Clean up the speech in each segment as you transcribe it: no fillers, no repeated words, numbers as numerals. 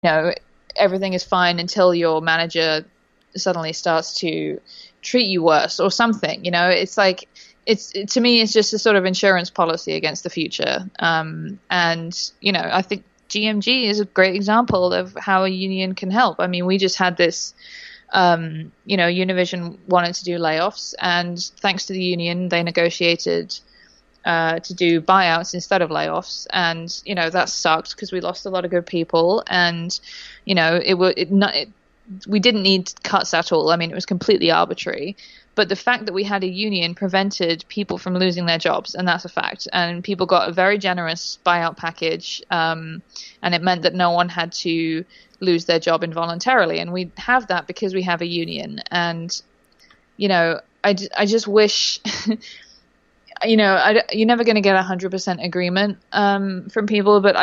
know, everything is fine until your manager suddenly starts to treat you worse or something. It's like to me, it's just a sort of insurance policy against the future. And I think GMG is a great example of how a union can help. I mean, we just had this. Univision wanted to do layoffs, and thanks to the union, they negotiated to do buyouts instead of layoffs. And that sucked because we lost a lot of good people, and we didn't need cuts at all. I mean, it was completely arbitrary. But the fact that we had a union prevented people from losing their jobs, and that's a fact. And people got a very generous buyout package, and it meant that no one had to lose their job involuntarily. And we have that because we have a union. And, I just wish... you're never going to get 100% agreement from people, but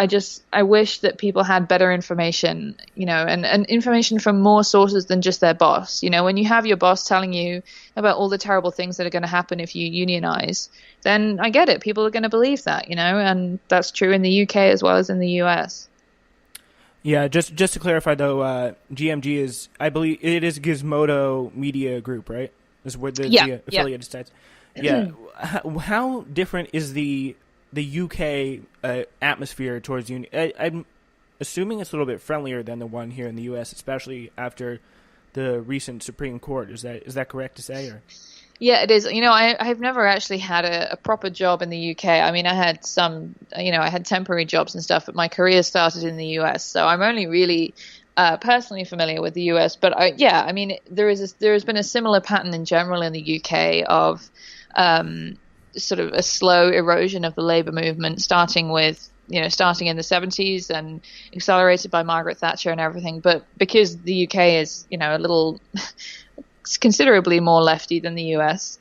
I wish that people had better information, and information from more sources than just their boss. When you have your boss telling you about all the terrible things that are going to happen if you unionize, then I get it. People are going to believe that, and that's true in the UK as well as in the US. Yeah, just to clarify though, GMG is, I believe it is Gizmodo Media Group, right? Is where the affiliated sites. Yeah. How different is the UK atmosphere towards union? I'm assuming it's a little bit friendlier than the one here in the US, especially after the recent Supreme Court. Is that correct to say? Or? Yeah, it is. I've never actually had a proper job in the UK. I mean, I had some, I had temporary jobs and stuff, but my career started in the US, so I'm only really personally familiar with the US. But there has been a similar pattern in general in the UK of sort of a slow erosion of the labor movement, starting in the 70s and accelerated by Margaret Thatcher and everything. But because the UK is, a little considerably more lefty than the US,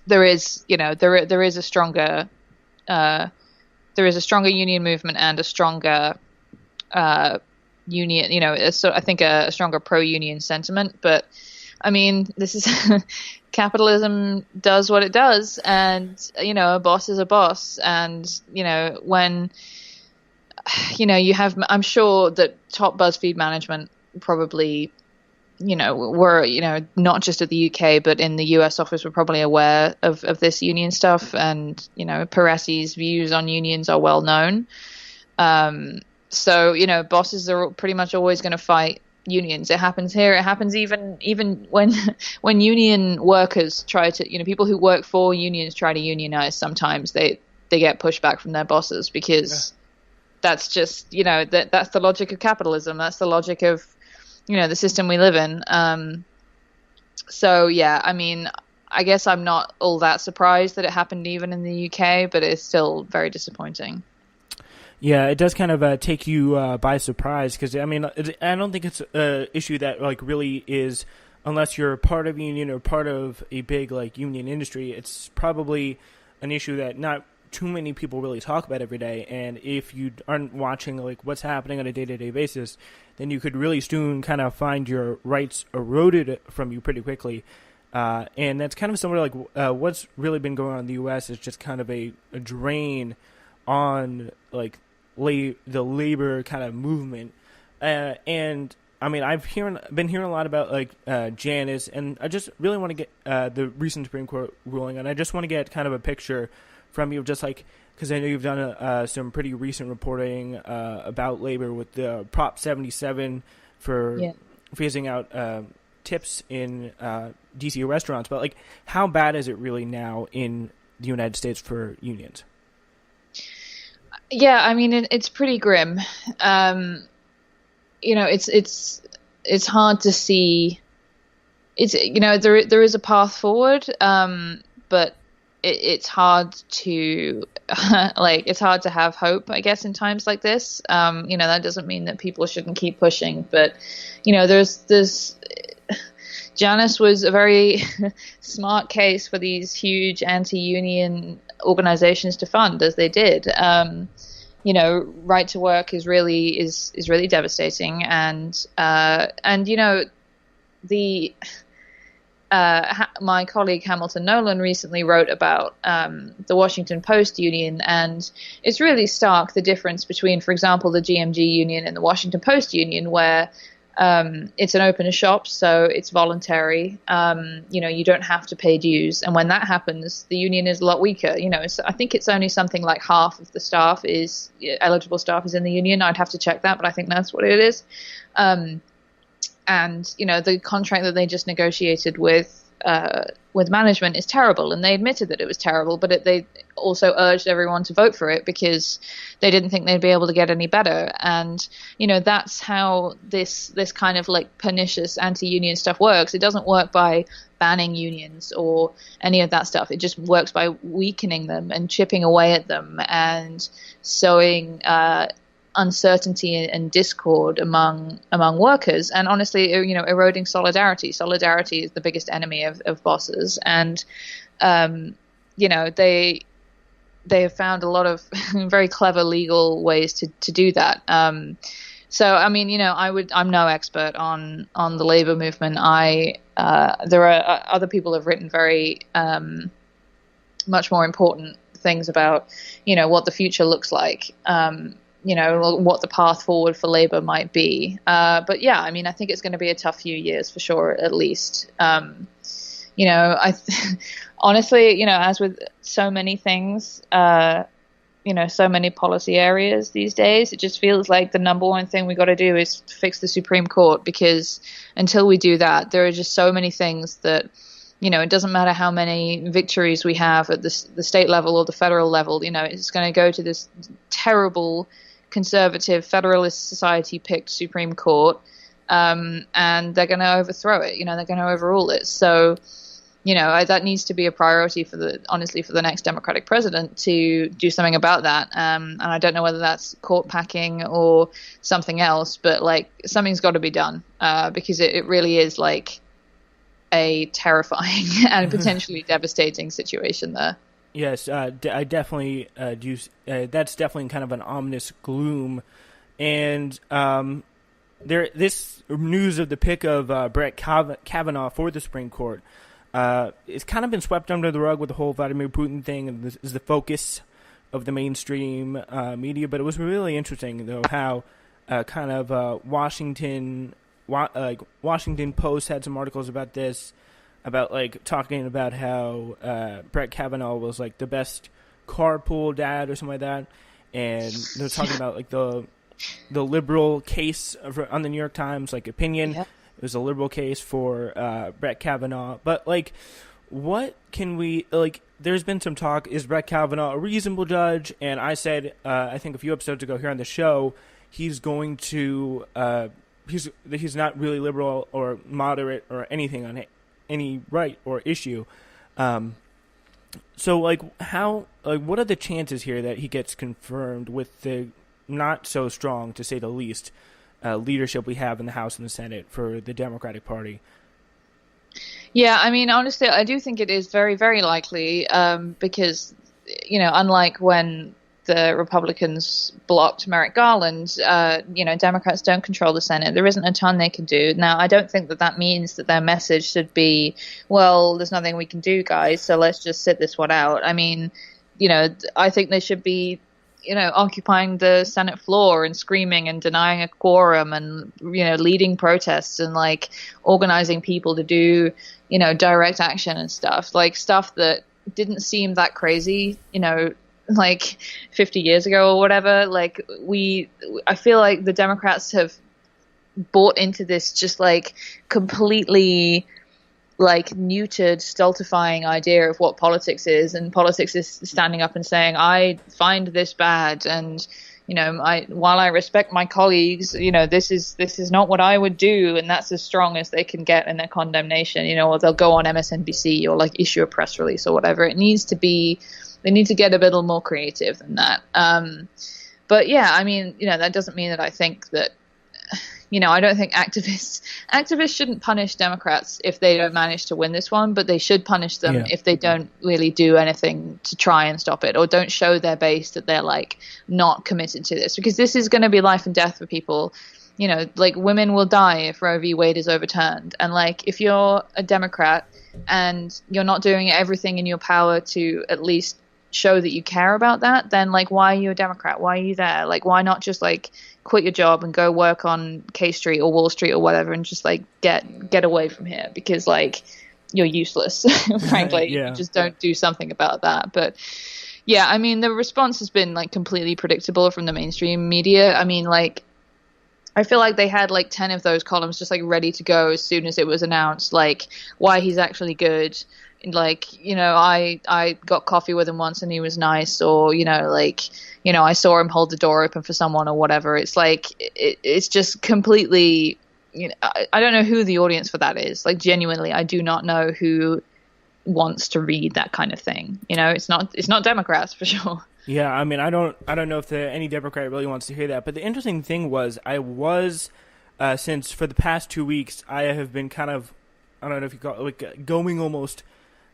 there is a stronger union movement and a stronger union, I think a stronger pro-union sentiment. But I mean, this is capitalism does what it does, and a boss is a boss. And when you have, I'm sure that top BuzzFeed management probably were not just at the UK but in the US office were probably aware of this union stuff, and Perez's views on unions are well known. So bosses are pretty much always going to fight unions. It happens here. It happens even when union workers try to, people who work for unions try to unionize. Sometimes they get pushback from their bosses because that's just that's the logic of capitalism. That's the logic of the system we live in. So yeah, I mean, I guess I'm not all that surprised that it happened even in the UK, but it's still very disappointing. Yeah, it does kind of take you by surprise because, I mean, I don't think it's an issue that, really is, unless you're part of a union or part of a big, union industry, it's probably an issue that not too many people really talk about every day. And if you aren't watching, what's happening on a day-to-day basis, then you could really soon kind of find your rights eroded from you pretty quickly. And that's kind of similar, what's really been going on in the U.S. is just kind of a drain on, the labor kind of movement, and I mean I've been hearing a lot about Janice, and I just really want to get the recent Supreme Court ruling, and I just want to get kind of a picture from you, just because I know you've done some pretty recent reporting about labor with the Prop 77 for phasing out tips in DC restaurants, but how bad is it really now in the United States for unions? Yeah, I mean, it's pretty grim. It's hard to see. It's there is a path forward, but it's hard to it's hard to have hope, I guess, in times like this. That doesn't mean that people shouldn't keep pushing, but there's Janice was a very smart case for these huge anti-union organizations to fund, as they did. Right to work is really really devastating, and my colleague Hamilton Nolan recently wrote about the Washington Post union, and it's really stark, the difference between, for example, the GMG union and the Washington Post union, where it's an open shop, so it's voluntary. You don't have to pay dues, and when that happens, the union is a lot weaker. I think it's only something like half of the staff eligible staff is in the union. I'd have to check that, but I think that's what it is. And the contract that they just negotiated with management is terrible, and they admitted that it was terrible, but they also urged everyone to vote for it because they didn't think they'd be able to get any better. And that's how this kind of like pernicious anti-union stuff works. It doesn't work by banning unions or any of that stuff. It just works by weakening them and chipping away at them and sowing uncertainty and discord among workers, and honestly, eroding solidarity. Solidarity is the biggest enemy of bosses, and they have found a lot of very clever legal ways to do that. So I mean, I'm no expert on the labor movement. There are other people have written very much more important things about what the future looks like. What the path forward for labor might be. But yeah, I mean, I think it's going to be a tough few years for sure, at least. Honestly, as with so many things, so many policy areas these days, it just feels like the number one thing we got to do is fix the Supreme Court, because until we do that, there are just so many things that, it doesn't matter how many victories we have at the state level or the federal level, it's going to go to this terrible conservative Federalist Society picked Supreme Court, and they're going to overthrow it. They're going to overrule it. So, that needs to be a priority for the next Democratic president to do something about that. And I don't know whether that's court packing or something else, but like something's got to be done, because it really is like a terrifying and potentially devastating situation there. Yes, I definitely do. That's definitely kind of an ominous gloom, and this news of the pick of Brett Kavanaugh for the Supreme Court, it's kind of been swept under the rug with the whole Vladimir Putin thing, and this is the focus of the mainstream media. But it was really interesting, though, how Washington Post had some articles about this. About talking about how Brett Kavanaugh was like the best carpool dad or something like that, and they're talking about the liberal case on the New York Times opinion. Yep. It was a liberal case for Brett Kavanaugh, but what can we There's been some talk: is Brett Kavanaugh a reasonable judge? And I said, I think a few episodes ago here on the show, he's going to he's not really liberal or moderate or anything on any right or issue. So what are the chances here that he gets confirmed with the not so strong, to say the least, leadership we have in the House and the Senate for the Democratic Party? Yeah, I mean, honestly, I do think it is very, very likely, because, unlike when the Republicans blocked Merrick Garland, Democrats don't control the Senate. There isn't a ton they can do. Now, I don't think that means that their message should be, well, there's nothing we can do, guys, so let's just sit this one out. I mean, I think they should be, occupying the Senate floor and screaming and denying a quorum and, leading protests and organizing people to do, direct action and stuff that didn't seem that crazy, 50 years ago or whatever. I feel like the Democrats have bought into this just completely neutered, stultifying idea of what politics is, and politics is standing up and saying, I find this bad, and while I respect my colleagues, this is not what I would do, and that's as strong as they can get in their condemnation, or they'll go on MSNBC or issue a press release or whatever. They need to get a little more creative than that. But yeah, I mean, that doesn't mean that I think that, I don't think activists shouldn't punish Democrats if they don't manage to win this one, but they should punish them if they don't really do anything to try and stop it, or don't show their base that they're not committed to this, because this is going to be life and death for people. like women will die if Roe v. Wade is overturned. And like, if you're a Democrat and you're not doing everything in your power to at least show that you care about that, then like, why are you a Democrat? Why are you there? Like, why not just like quit your job and go work on K Street or Wall Street or whatever and just like get away from here? Because like, you're useless, frankly. Yeah. You just don't do something about that. But yeah, I mean, the response has been like completely predictable from the mainstream media. I mean, like, I feel like they had like 10 of those columns just like ready to go as soon as it was announced, like why he's actually good. Like, I got coffee with him once and he was nice, or, I saw him hold the door open for someone or whatever. It's like, it's just completely, I don't know who the audience for that is. Like, genuinely, I do not know who wants to read that kind of thing. It's not Democrats for sure. Yeah, I mean, I don't know if any Democrat really wants to hear that. But the interesting thing was, since for the past 2 weeks, I have been kind of, I don't know if you call it, like going almost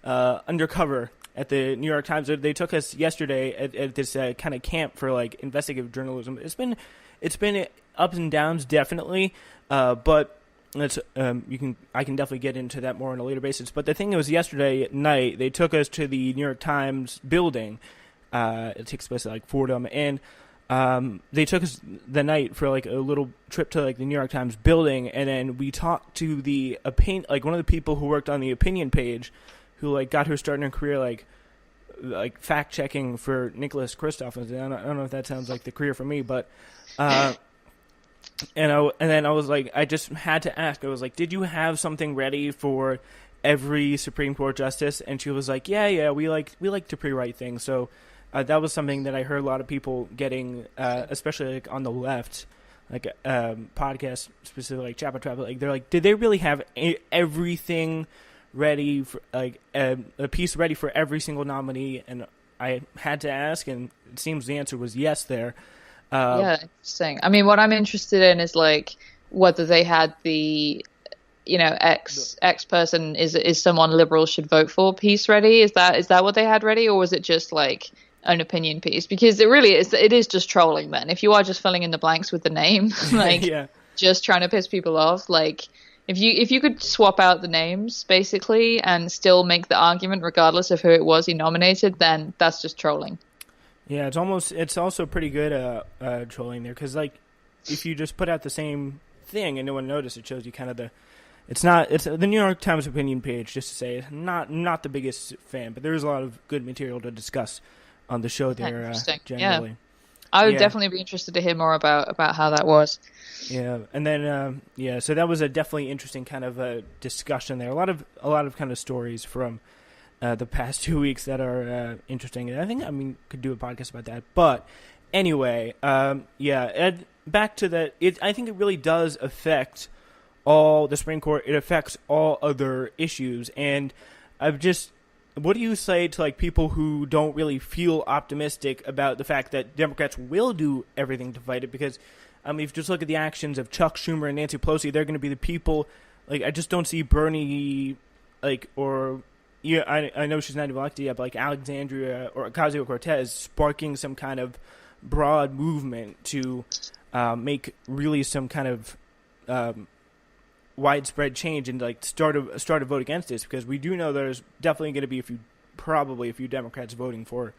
undercover at the New York Times. They took us yesterday at this kind of camp for like investigative journalism. It's been ups and downs, definitely, but I can definitely get into that more on a later basis. But the thing was, yesterday at night they took us to the New York Times building. It takes place at like Fordham, and they took us the night for like a little trip to like the New York Times building, and then we talked to the one of the people who worked on the opinion page, who like got her start in her career like fact checking for Nicholas Kristof. I don't know if that sounds like the career for me, but and then I was like, I just had to ask. I was like, did you have something ready for every Supreme Court justice? And she was like, yeah, we like to pre-write things. So that was something that I heard a lot of people getting, especially like on the left, like podcasts specifically like Chapel Trap. Like they're like, did they really have everything ready for like a piece ready for every single nominee? And I had to ask, and it seems the answer was yes there. Yeah, interesting. I mean, what I'm interested in is like whether they had the X person is someone liberals should vote for piece ready. Is that what they had ready, or was it just like an opinion piece? Because it is just trolling then. If you are just filling in the blanks with the name, like yeah. Just trying to piss people off, like if you could swap out the names basically and still make the argument regardless of who it was you nominated, then that's just trolling. Yeah, it's also pretty good trolling there, because like if you just put out the same thing and no one noticed, it shows you kind of it's the New York Times opinion page, just to say, not the biggest fan, but there's a lot of good material to discuss on the show there. Generally. Yeah. I would definitely be interested to hear more about how that was. Yeah, and then so that was a definitely interesting kind of discussion there. A lot of kind of stories from the past 2 weeks that are interesting. And I think could do a podcast about that. But anyway, Ed, back to that. I think it really does affect all the Supreme Court. It affects all other issues. And what do you say to like people who don't really feel optimistic about the fact that Democrats will do everything to fight it? Because if you just look at the actions of Chuck Schumer and Nancy Pelosi, they're going to be the people. Like, I just don't see Bernie, like, or I know she's not even elected yet, but like Alexandria or Ocasio-Cortez sparking some kind of broad movement to make really some kind of widespread change and like start a vote against this, because we do know there's definitely going to be a few Democrats voting for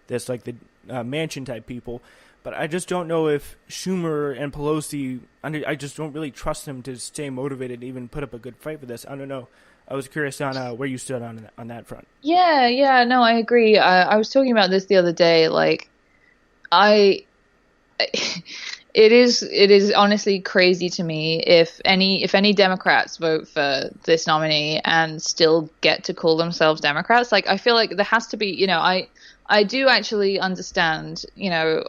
this, like the Manchin type people. But I just don't know if Schumer and Pelosi, I just don't really trust them to stay motivated and even put up a good fight for this. I don't know. I was curious on where you stood on that front. Yeah, no, I agree. I was talking about this the other day. Like, it is honestly crazy to me if any Democrats vote for this nominee and still get to call themselves Democrats. Like, I feel like there has to be, I do actually understand,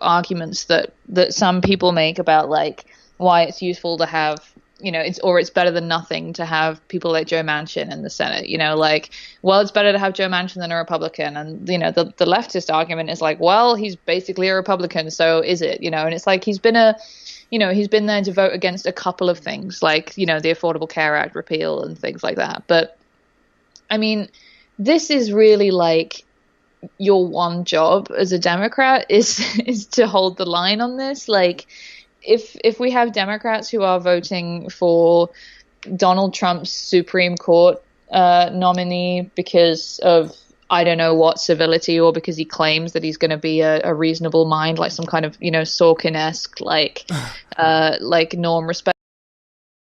arguments that some people make about like why it's useful to have, it's better than nothing to have people like Joe Manchin in the Senate, it's better to have Joe Manchin than a Republican. And, the leftist argument is like, well, he's basically a Republican. So is it, and it's like, he's been there to vote against a couple of things like, the Affordable Care Act repeal and things like that. But I mean, this is really like your one job as a Democrat is to hold the line on this. Like, if we have Democrats who are voting for Donald Trump's Supreme Court nominee because of I don't know what civility, or because he claims that he's going to be a reasonable mind, like some kind of Sorkin-esque like norm respect.